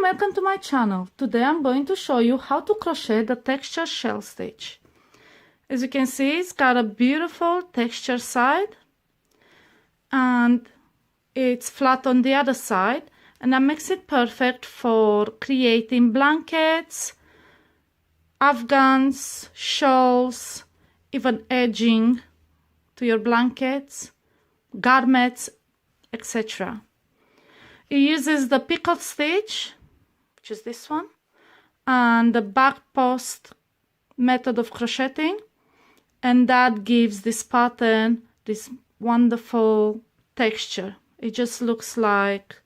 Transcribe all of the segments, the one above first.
welcome to my channel. Today I'm going to show you how to crochet the texture shell stitch. As you can see, it's got a beautiful texture side and it's flat on the other side, and that makes it perfect for creating blankets, afghans, shawls, even edging to your blankets, garments, etc. It uses the picot stitch, which is this one, and the back post method of crocheting, and that gives this pattern this wonderful texture. It just looks like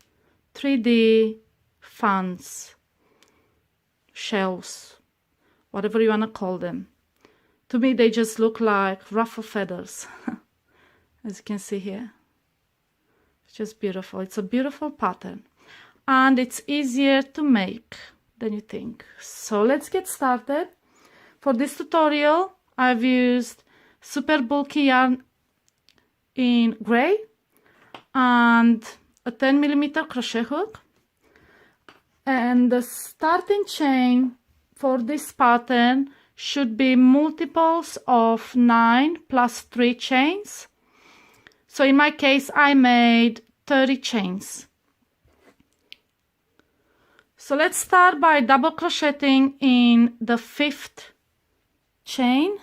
3D fans, shells, whatever you want to call them. To me, they just look like ruffle feathers, as you can see here. It's just beautiful. It's a beautiful pattern, and it's easier to make than you think. So let's get started. For this tutorial, I've used super bulky yarn in gray and a 10mm crochet hook. And the starting chain for this pattern should be multiples of 9 plus 3 chains. So in my case, I made 30 chains. So let's start by double crocheting in the 5th chain.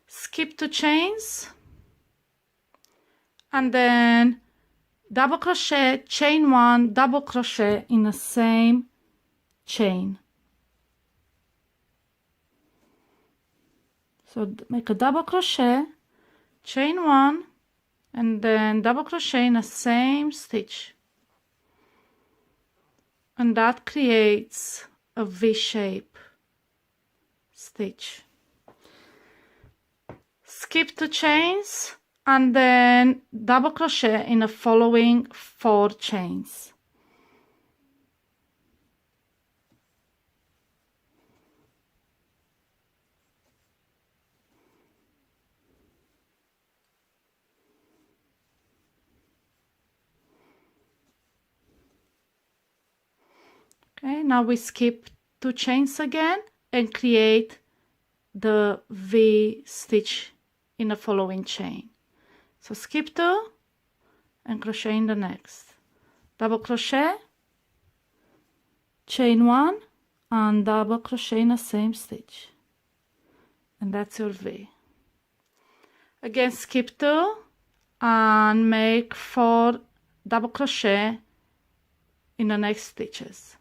Skip 2 chains and then double crochet, chain 1, double crochet in the same chain. So make a double crochet, chain 1, and then double crochet in the same stitch, and that creates a V-shape stitch. Skip 2 chains and then double crochet in the following 4 chains. Okay, now we skip 2 chains again and create the V stitch in the following chain. So skip 2 and crochet in the next. Double crochet, chain 1 and double crochet in the same stitch. And that's your V. Again, skip 2 and make 4 double crochet in the next stitches.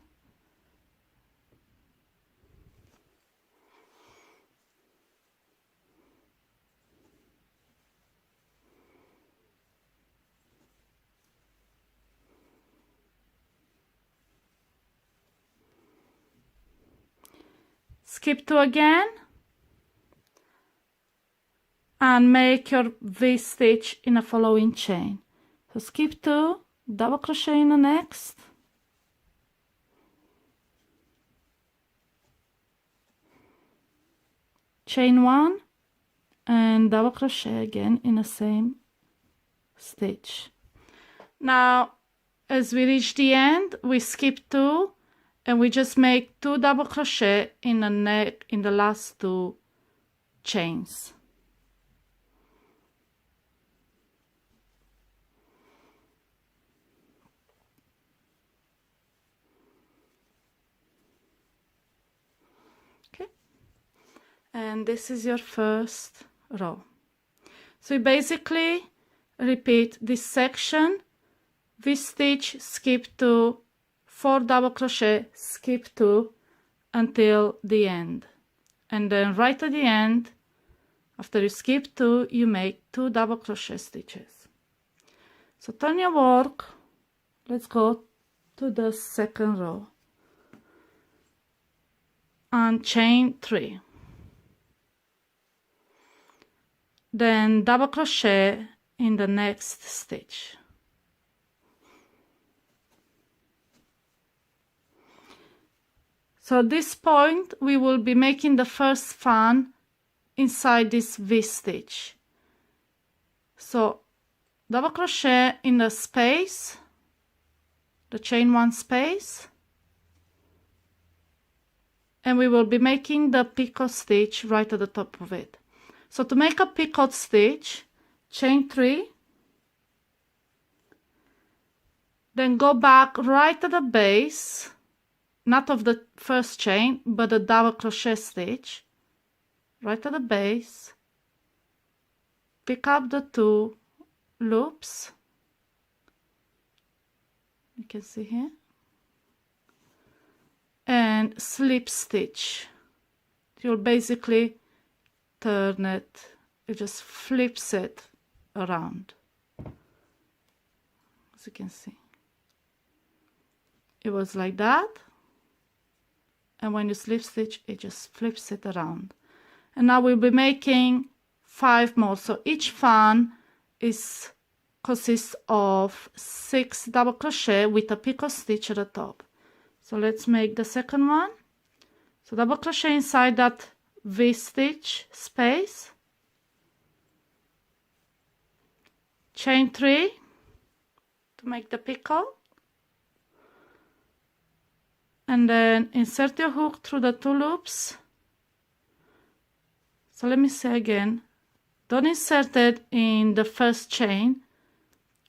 Skip 2 again and make your V stitch in the following chain. So skip 2, double crochet in the next, chain 1 and double crochet again in the same stitch. Now as we reach the end, we skip 2 and we just make 2 double crochet in the last 2 chains. Okay, and this is your first row. So you basically repeat this section, V-stitch, skip 2, 4 double crochet, skip 2 until the end, and then right at the end, after you skip 2, you make 2 double crochet stitches. So turn your work, let's go to the second row and chain 3, then double crochet in the next stitch. So at this point, we will be making the first fan inside this V stitch. So double crochet in the space, the chain 1 space, and we will be making the picot stitch right at the top of it. So to make a picot stitch, chain 3, then go back right at the base, not of the first chain, but the double crochet stitch, right at the base, pick up the 2 loops, you can see here, and slip stitch. You'll basically turn it, it just flips it around, as you can see. It was like that, and when you slip stitch, it just flips it around. And now we'll be making 5 more. So each fan consists of 6 double crochet with a picot stitch at the top. So let's make the second one. So double crochet inside that V-stitch space, chain 3 to make the picot, and then insert your hook through the 2 loops. So let me say again, don't insert it in the first chain,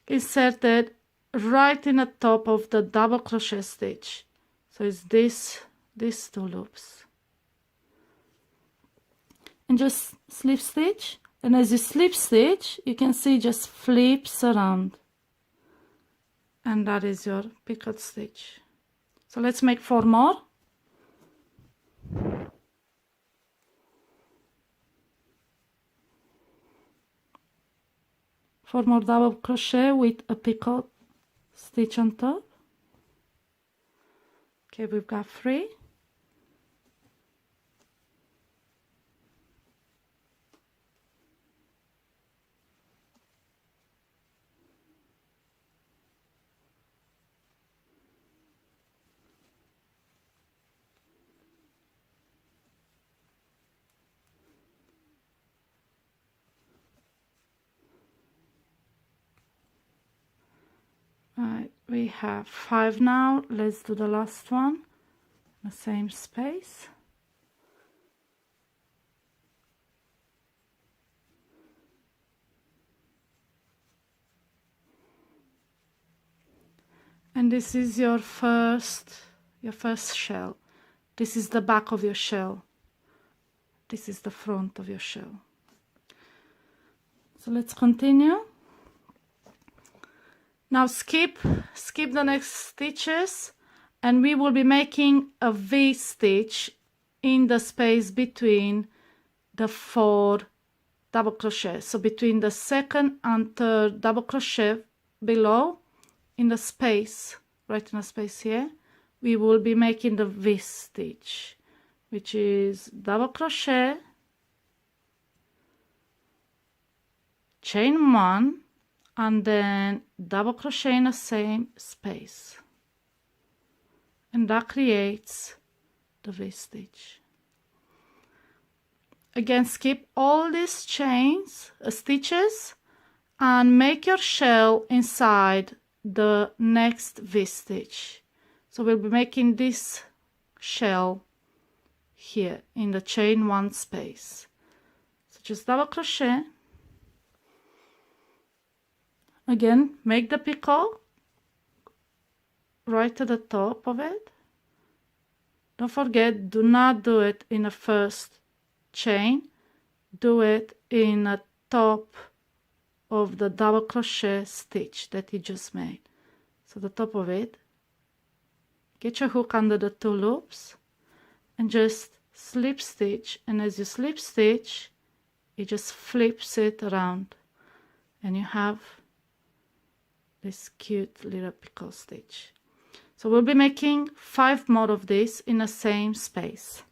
insert it right in the top of the double crochet stitch. So it's these 2 loops, and just slip stitch, and as you slip stitch, you can see it just flips around, and that is your picot stitch. So let's make 4 more. Four more double crochet with a picot stitch on top. Okay, we've got 3. Right, we have 5 now. Let's do the last one, the same space. And this is your first shell. This is the back of your shell. This is the front of your shell. So let's continue. Now skip the next stitches, and we will be making a V stitch in the space between the 4 double crochet. So between the second and third double crochet below, in the space, right in the space here, we will be making the V stitch, which is double crochet, chain 1, and then double crochet in the same space, and that creates the V stitch. Again, skip all these stitches, and make your shell inside the next V stitch. So we'll be making this shell here in the chain 1 space. So just double crochet. Again, make the picot right to the top of it. Don't forget, do not do it in the first chain. Do it in the top of the double crochet stitch that you just made. So the top of it. Get your hook under the 2 loops and just slip stitch. And as you slip stitch, it just flips it around, and you have this cute little picot stitch. So we'll be making 5 more of this in the same space.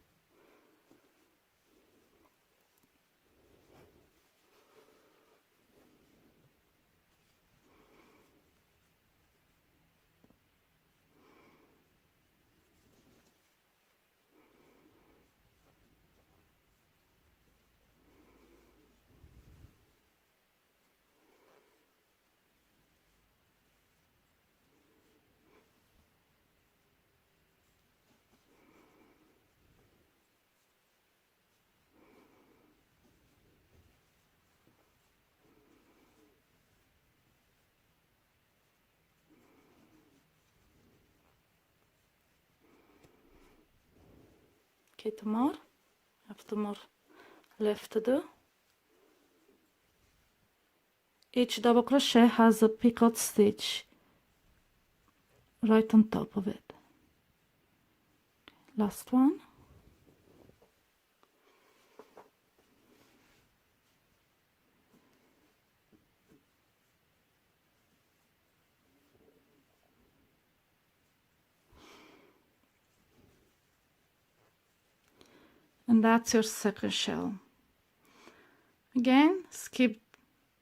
Okay, 2 more. I have 2 more left to do. Each double crochet has a picot stitch right on top of it. Last one. And that's your second shell. Again, skip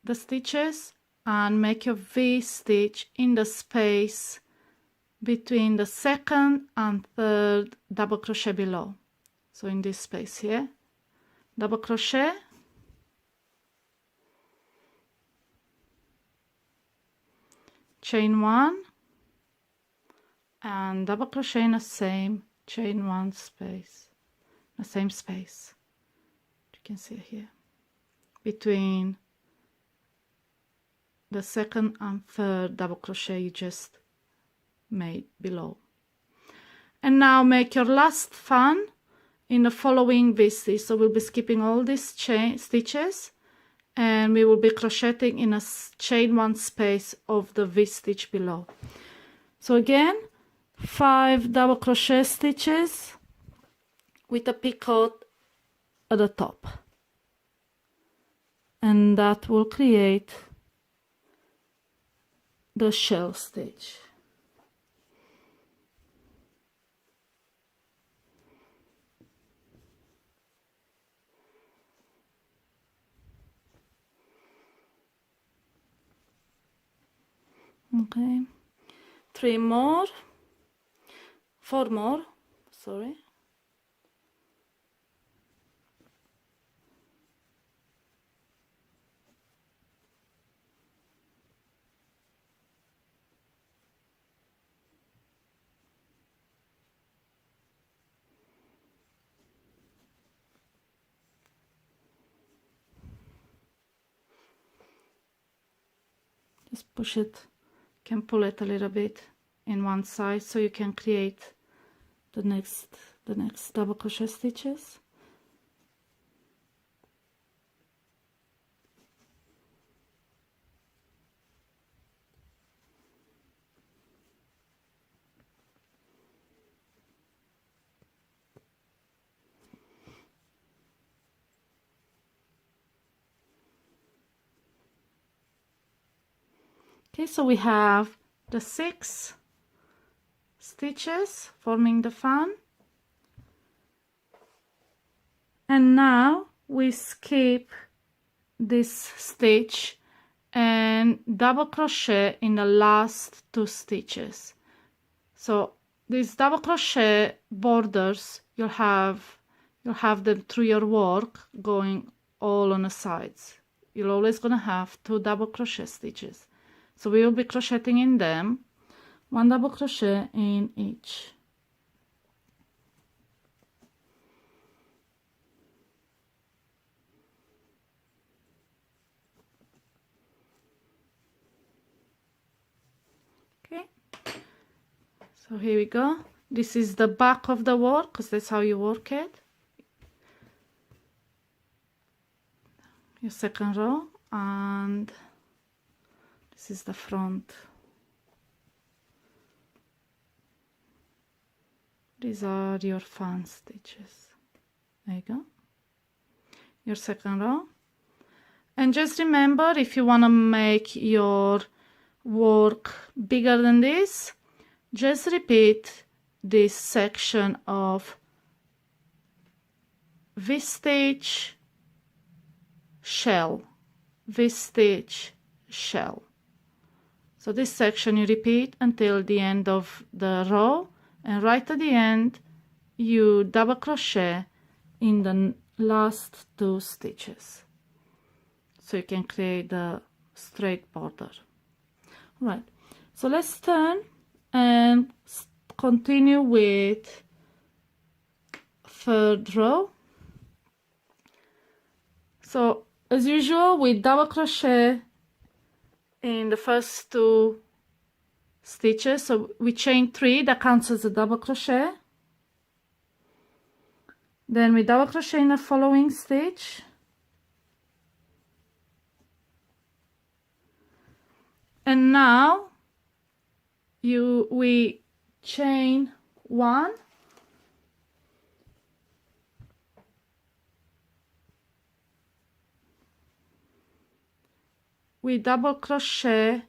the stitches and make your V stitch in the space between the second and third double crochet below. So in this space here, double crochet, chain 1, and double crochet in the same chain 1 space, the same space. You can see here between the second and third double crochet you just made below. And now make your last fan in the following V stitch. So we'll be skipping all these chain stitches and we will be crocheting in a chain 1 space of the V stitch below. So again, 5 double crochet stitches with a picot at the top, and that will create the shell stitch. Okay, 3 more, 4 more, sorry. Just push it, can pull it a little bit in one side so you can create the next double crochet stitches. Okay, so we have the 6 stitches forming the fan, and now we skip this stitch and double crochet in the last 2 stitches. So these double crochet borders, you'll have them through your work going all on the sides. You're always gonna have 2 double crochet stitches. So we will be crocheting in them, 1 double crochet in each. Okay, so here we go. This is the back of the work, because that's how you work it. Your second row, and this is the front. These are your fan stitches. There you go. Your second row. And just remember, if you want to make your work bigger than this, just repeat this section of V-stitch, shell, V-stitch, shell. So this section you repeat until the end of the row, and right at the end you double crochet in the last 2 stitches so you can create the straight border. Right, so let's turn and continue with 3rd row. So as usual, we double crochet in the first 2 stitches, so we chain 3, that counts as a double crochet, Then we double crochet in the following stitch, and now we chain 1, we double crochet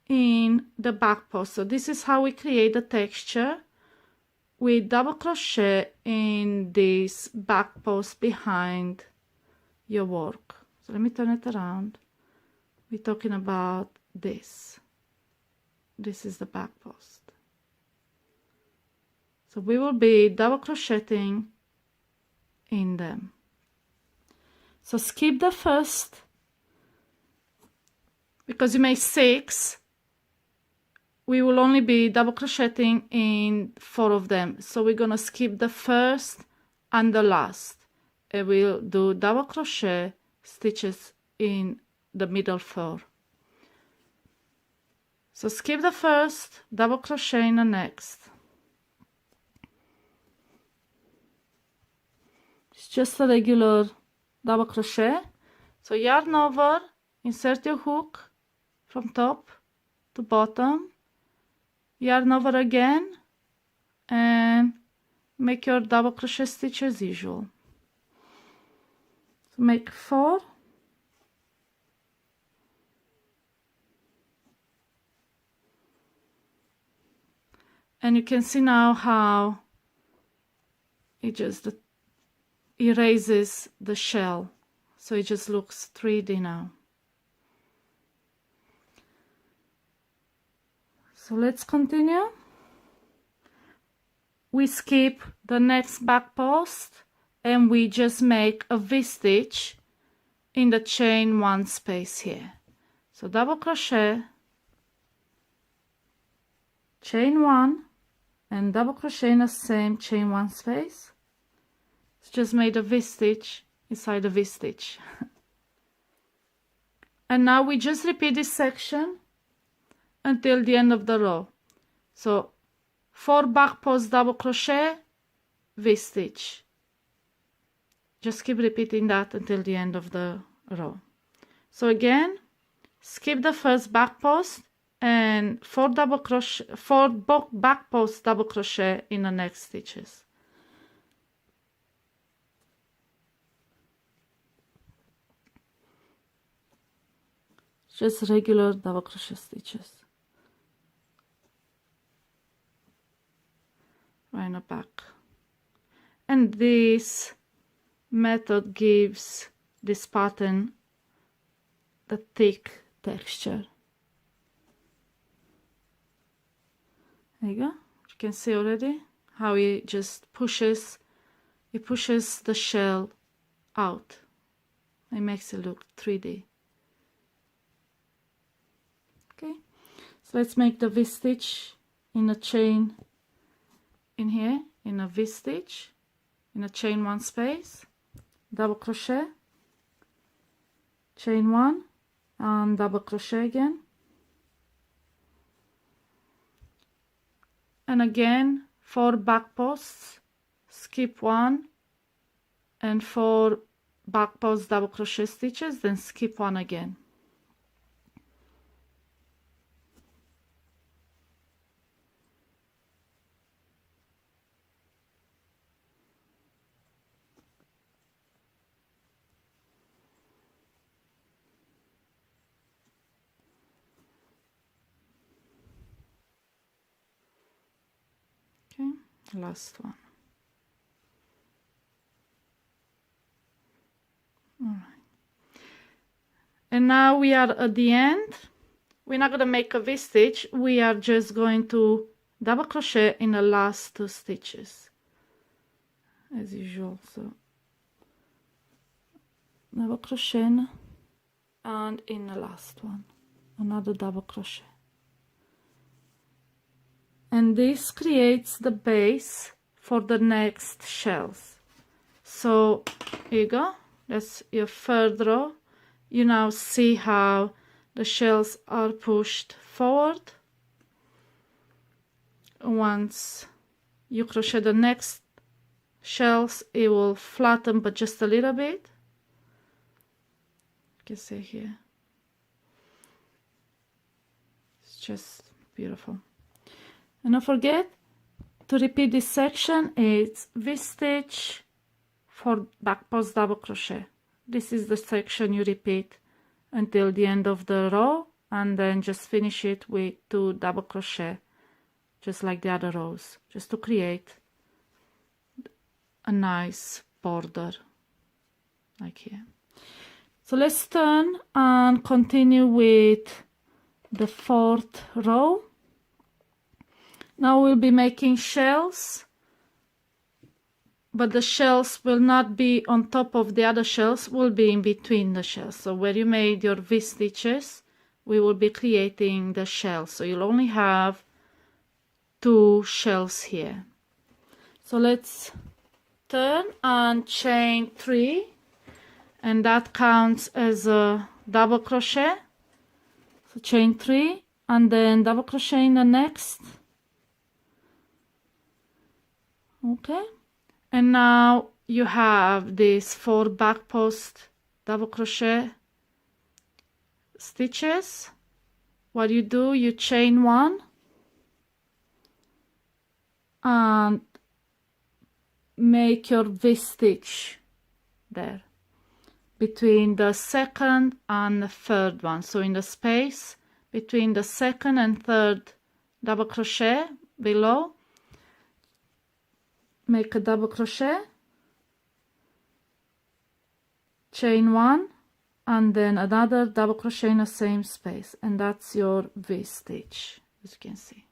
in the back post. So this is how we create the texture. We double crochet in this back post behind your work. So let me turn it around. We're talking about this. This is the back post. So we will be double crocheting in them. So skip the first, because you make 6, we will only be double crocheting in 4 of them. So we're gonna skip the first and the last, and we'll do double crochet stitches in the middle 4. So skip the first, double crochet in the next. It's just a regular double crochet. So yarn over, insert your hook from top to bottom, yarn over again, and make your double crochet stitch as usual. So make 4, and you can see now how it just erases the shell, so it just looks 3D now. So let's continue. We skip the next back post and we just make a V-stitch in the chain 1 space here. So double crochet, chain 1, and double crochet in the same chain 1 space. It's just made a V-stitch inside a V-stitch. And now we just repeat this section until the end of the row. So 4 back post double crochet, V-stitch. Just keep repeating that until the end of the row. So again, skip the first back post and 4 back post double crochet in the next stitches. Just regular double crochet stitches right in the back. And this method gives this pattern the thick texture. There you go. You can see already how it just pushes the shell out. It makes it look 3D. Okay, so let's make the V-stitch in a chain in here, in a V-stitch, in a chain 1 space, double crochet, chain 1, and double crochet again. And again, 4 back posts, skip 1, and 4 back post double crochet stitches, then skip 1 again. Okay, last one. All right. And now we are at the end. We're not going to make a V-stitch. We are just going to double crochet in the last 2 stitches as usual. So double crochet and in the last one another double crochet. And this creates the base for the next shells. So here you go, that's your 3rd row. You now see how the shells are pushed forward. Once you crochet the next shells, it will flatten but just a little bit. You can see here. It's just beautiful. And don't forget to repeat this section. It's V-stitch for back post double crochet. This is the section you repeat until the end of the row, and then just finish it with 2 double crochet, just like the other rows, just to create a nice border like here. So let's turn and continue with the 4th row. Now we'll be making shells, but the shells will not be on top of the other shells, will be in between the shells. So where you made your V-stitches, we will be creating the shells. So you'll only have 2 shells here. So let's turn and chain 3, and that counts as a double crochet. So chain 3 and then double crochet in the next. Okay, and now you have these 4 back post double crochet stitches. What you do, you chain 1 and make your V-stitch there between the 2nd and the 3rd one. So in the space between the 2nd and 3rd double crochet below, make a double crochet, chain 1 and then another double crochet in the same space, and that's your V-stitch, as you can see.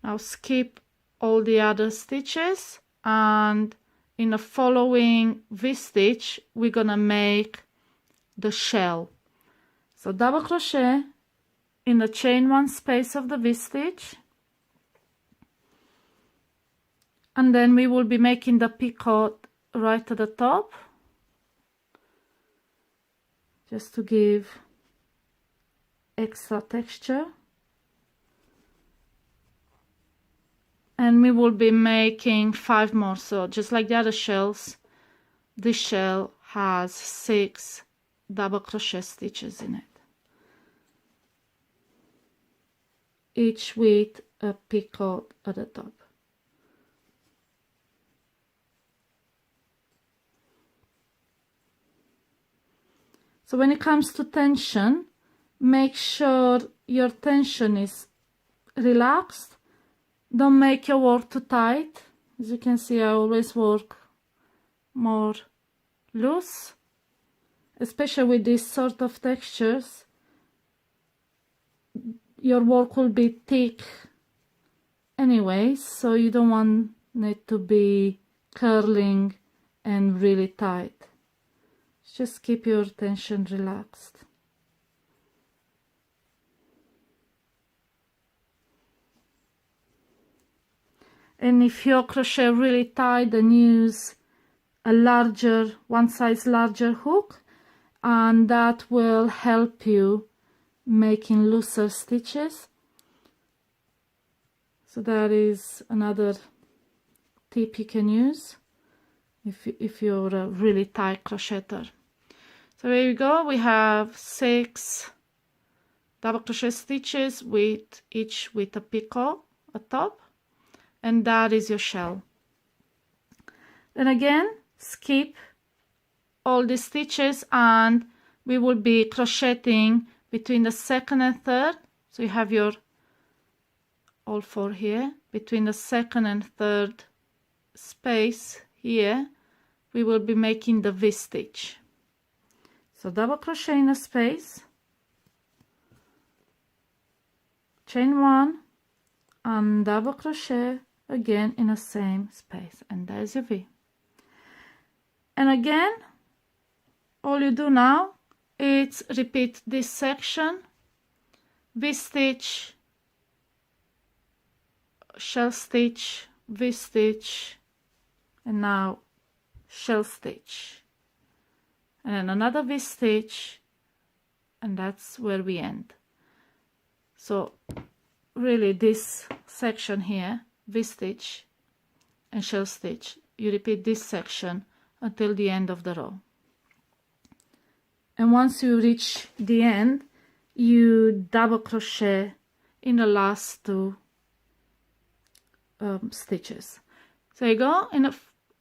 Now skip all the other stitches, and in the following V-stitch we're gonna make the shell. So double crochet in the chain 1 space of the V-stitch, and then we will be making the picot right at the top, just to give extra texture. And we will be making 5 more. So just like the other shells, this shell has 6 double crochet stitches in it, each with a picot at the top. So when it comes to tension, make sure your tension is relaxed. Don't make your work too tight. As you can see, I always work more loose, especially with these sort of textures. Your work will be thick anyway, so you don't want it to be curling and really tight. Just keep your tension relaxed. And if you crochet really tight, then use a larger, one size larger hook, and that will help you making looser stitches. So that is another tip you can use if you're a really tight crocheter. So there you go, we have 6 double crochet stitches with each with a picot at top, and that is your shell. Then again, skip all the stitches, and we will be crocheting between the 2nd and 3rd. So you have your all 4 here. Between the 2nd and 3rd space here, we will be making the V-stitch. So double crochet in a space, chain 1 and double crochet again in the same space, and there's your V. And again, all you do now is repeat this section, V-stitch, shell stitch, V-stitch, and now shell stitch, and then another V-stitch, and that's where we end. So really this section here, V-stitch, and shell stitch. You repeat this section until the end of the row. And once you reach the end, you double crochet in the last two stitches. So you go, and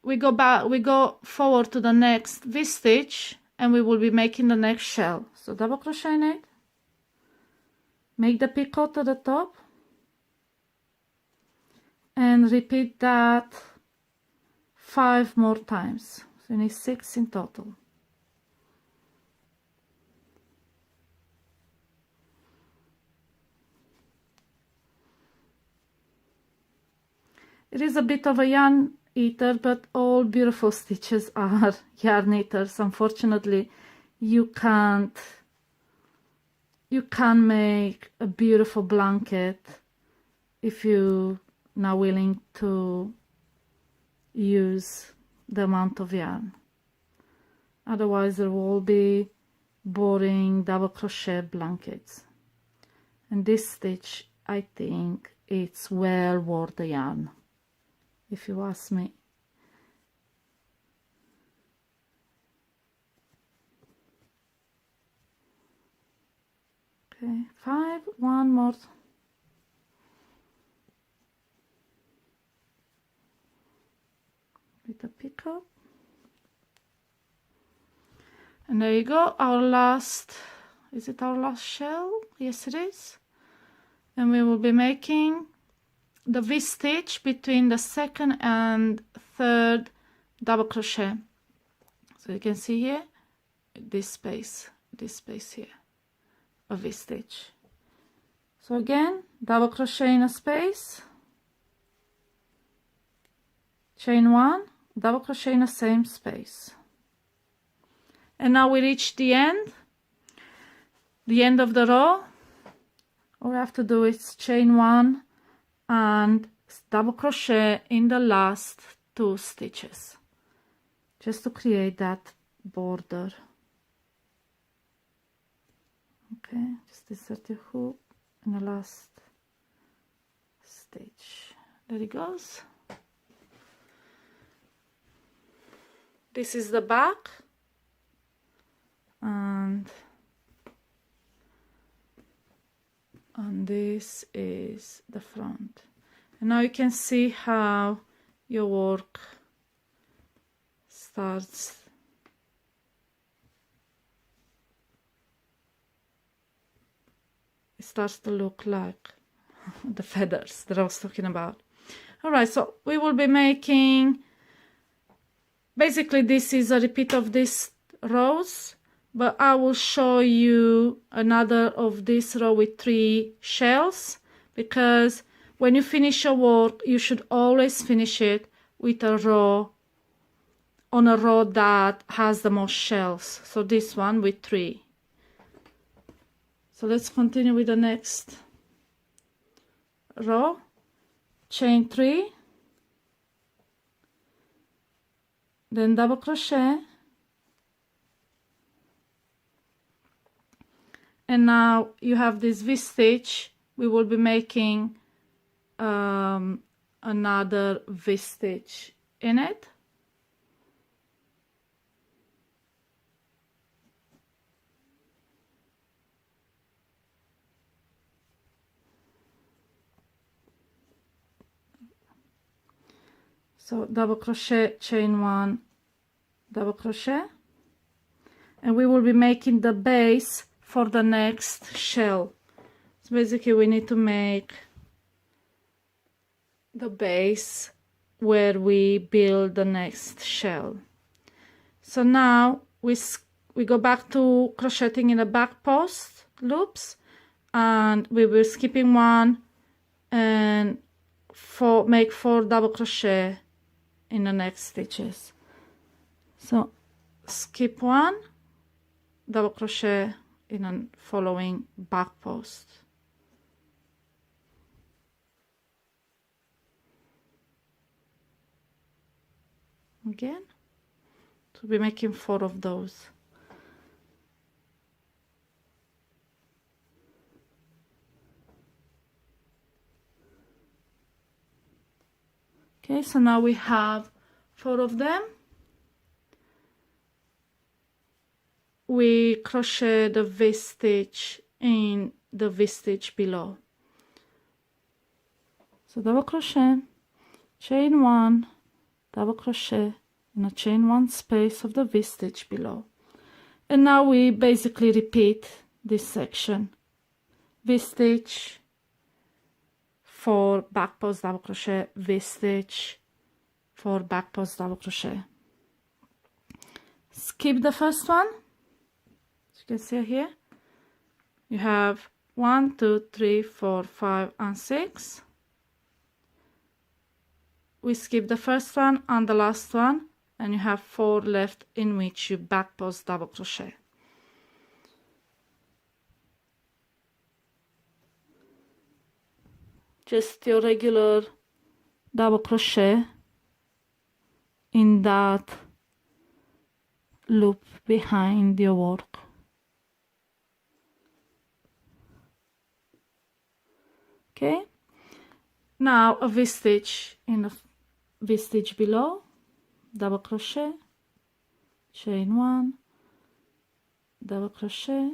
we go forward to the next V-stitch, and we will be making the next shell. So double crochet in it, make the picot to the top, and repeat that 5 more times. So you need 6 in total. It is a bit of a yarn eater, but all beautiful stitches are yarn eaters. Unfortunately, you can't make a beautiful blanket if you're not willing to use the amount of yarn. Otherwise, there will be boring double crochet blankets. And this stitch, I think it's well worth the yarn, if you ask me. Okay, 5, 1 more. With a pickup. And there you go, our last, is it our last shell? Yes, it is. And we will be making the V-stitch between the second and third double crochet. So you can see here, this space here, a V-stitch. So again, double crochet in a space, chain 1, double crochet in the same space. And now we reach the end of the row. All we have to do is chain 1 and double crochet in the last 2 stitches, just to create that border. Okay, just insert your hook in the last stitch. There it goes. This is the back, and this is the front. And now you can see how your work starts to look like the feathers that I was talking about. All right, so we will be making, basically this is a repeat of these rows, but I will show you another of this row with 3 shells, because when you finish your work, you should always finish it with a row, on a row that has the most shells. So this one with 3. So let's continue with the next row. Chain 3, then double crochet, and now you have this V-stitch. We will be making another V-stitch in it. So double crochet, chain 1, double crochet, and we will be making the base for the next shell. So basically we need to make the base where we build the next shell. So now we go back to crocheting in the back post loops, and we will skipping 1 and make 4 double crochet in the next stitches. So skip 1, double crochet in a following back post. Again, to be making 4 of those. Okay, so now we have 4 of them. We crochet the V-stitch in the V-stitch below. So double crochet, chain 1, double crochet in a chain 1 space of the V-stitch below. And now we basically repeat this section. V-stitch, 4 back post double crochet, V-stitch, 4 back post double crochet. Skip the first one. As you can see here, you have 1, 2, 3, 4, 5, and 6. We skip the first one and the last one, and you have 4 left in which you back post double crochet. Just your regular double crochet in that loop behind your work. Okay, now a V-stitch in the V-stitch below, double crochet, chain 1, double crochet,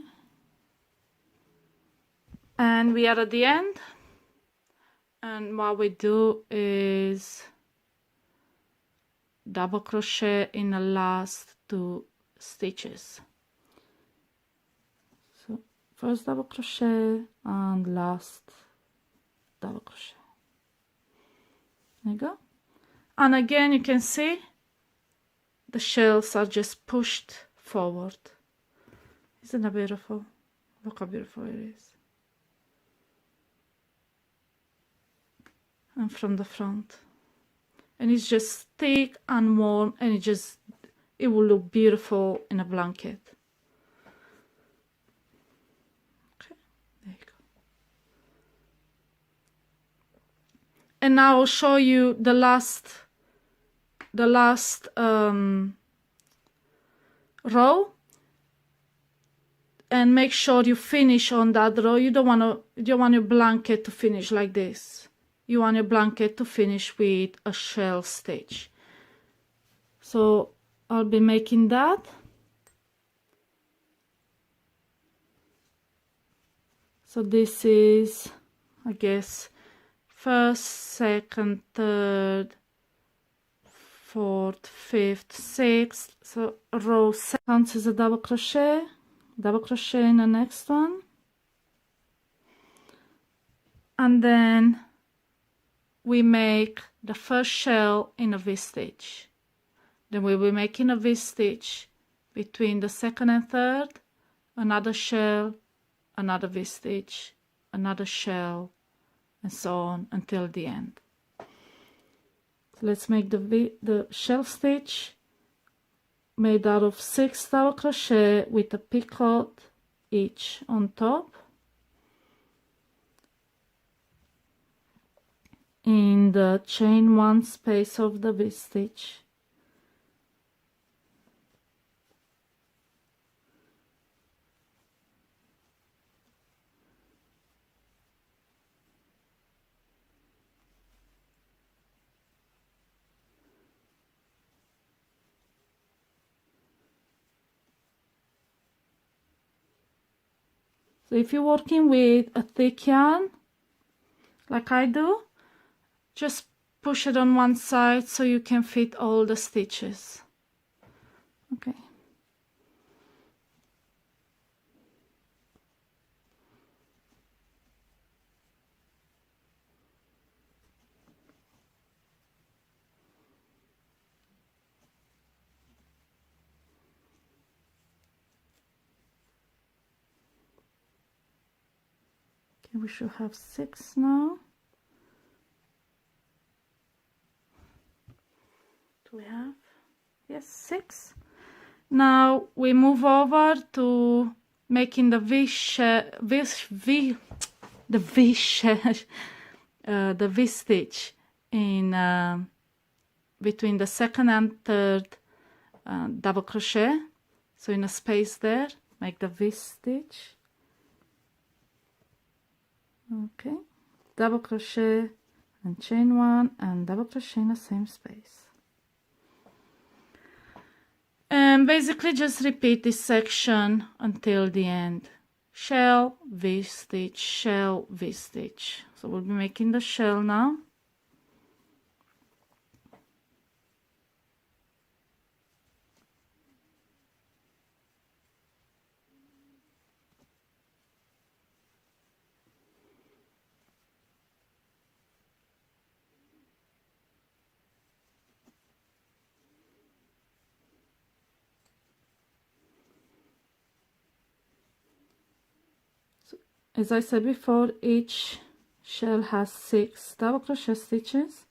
and we are at the end. And what we do is double crochet in the last 2 stitches. So first double crochet and last double crochet. There you go. And again, you can see the shells are just pushed forward. Isn't that beautiful? Look how beautiful it is. And from the front, and it's just thick and warm, and it will look beautiful in a blanket. Okay, there you go. And now I'll show you the last row, and make sure you finish on that row. You don't want your blanket to finish like this. You want your blanket to finish with a shell stitch. So I'll be making that. So this is, I guess, first, second, third, fourth, fifth, sixth. So row 7 is a double crochet in the next one, and then we make the first shell in a V-stitch. Then we will be making a V-stitch between the second and third, another shell, another V-stitch, another shell, and so on until the end. So let's make the shell stitch made out of 6 double crochet with a picot each on top in the chain 1 space of the V-stitch. So if you're working with a thick yarn, like I do, just push it on one side so you can fit all the stitches. Okay. Okay, we should have 6 now. We have, yes, 6. Now we move over to making the V-stitch in between the second and third double crochet. So in a space there, make the V-stitch. Okay, double crochet, and chain 1 and double crochet in the same space. And basically just repeat this section until the end. Shell, V-stitch, shell, V-stitch. So we'll be making the shell now. As I said before, each shell has 6 double crochet stitches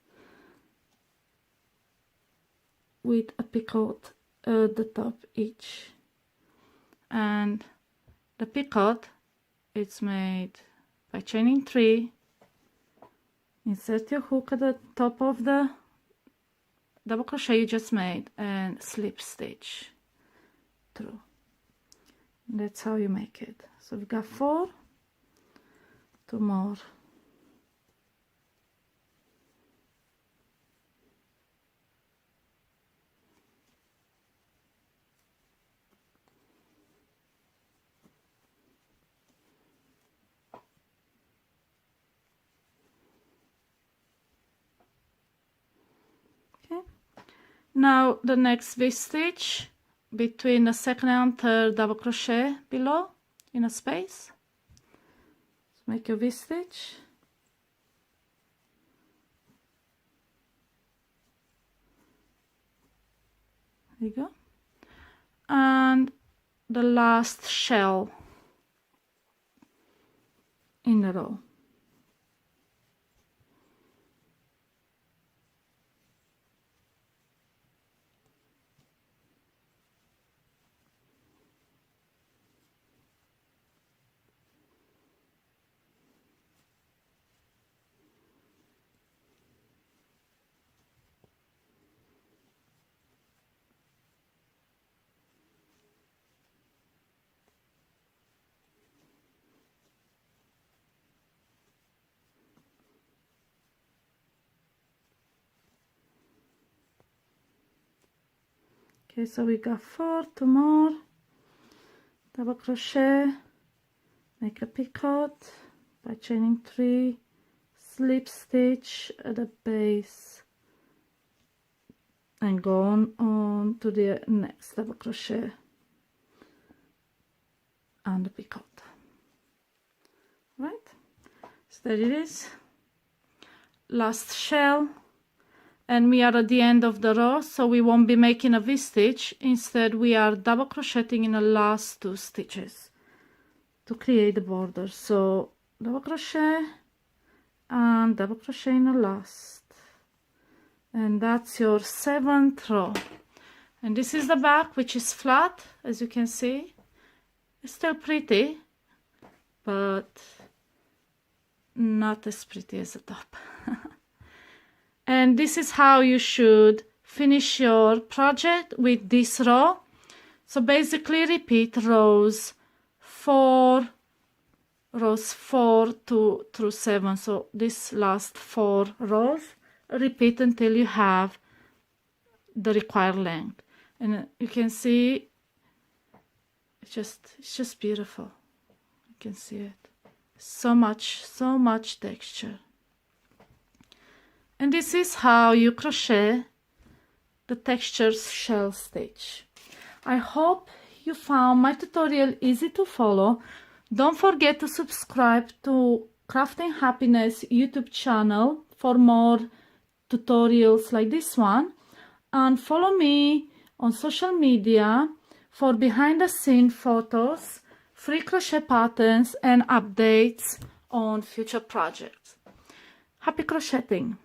with a picot at the top each, and the picot it's made by chaining 3, insert your hook at the top of the double crochet you just made and slip stitch through. That's how you make it. So we've got 4, 2 more. Okay. Now the next V-stitch between the second and third double crochet below in a space. Make a V-stitch, there you go, and the last shell in the row. Okay, so we got 4, 2 more, double crochet, make a picot by chaining 3, slip stitch at the base, and go on to the next double crochet and the picot. Right, so there it is, last shell. And we are at the end of the row, so we won't be making a V-stitch. Instead, we are double crocheting in the last 2 stitches to create the border. So double crochet and double crochet in the last, and that's your 7th row. And this is the back, which is flat, as you can see. It's still pretty, but not as pretty as the top. And this is how you should finish your project with this row. So basically repeat rows 4 through 7. So this last 4 rows, repeat until you have the required length. And you can see it's just beautiful. You can see it. So much texture. And this is how you crochet the textured shell stitch. I hope you found my tutorial easy to follow. Don't forget to subscribe to Crafting Happiness YouTube channel for more tutorials like this one. And follow me on social media for behind the scenes photos, free crochet patterns and updates on future projects. Happy crocheting!